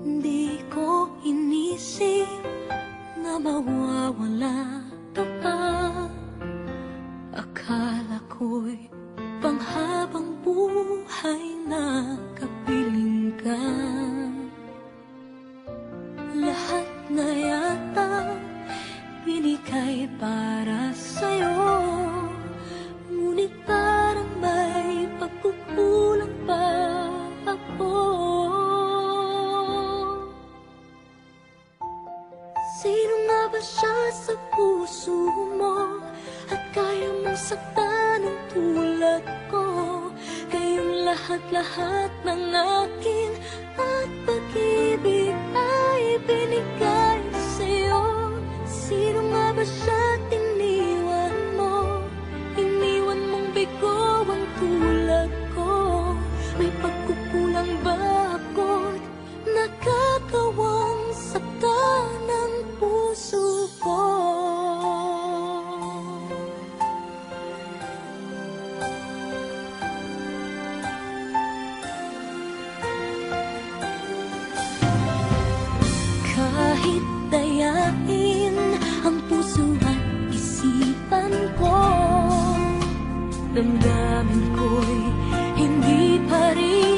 Di ko inisip na mawawala ka pa. Akala ko'y panghabang buhay na kapiling ka. Lahat na yata binigay para sa'yo, ngunit parang may pagkukulang pa ako. Sino nga ba siya sa puso mo at kaya mong saktan ng tulad ko? Kayong lahat-lahat ng akin at pag-ibig ay binigay sa'yo. Sino nga ba siya iniwan mo? Iniwan mong bigo ang tulad ko. May pagkukulang ba ako't nakakawang saktan ng puso ko? Kahit dayain ang puso at isipan ko, damdamin ko'y hindi pa rin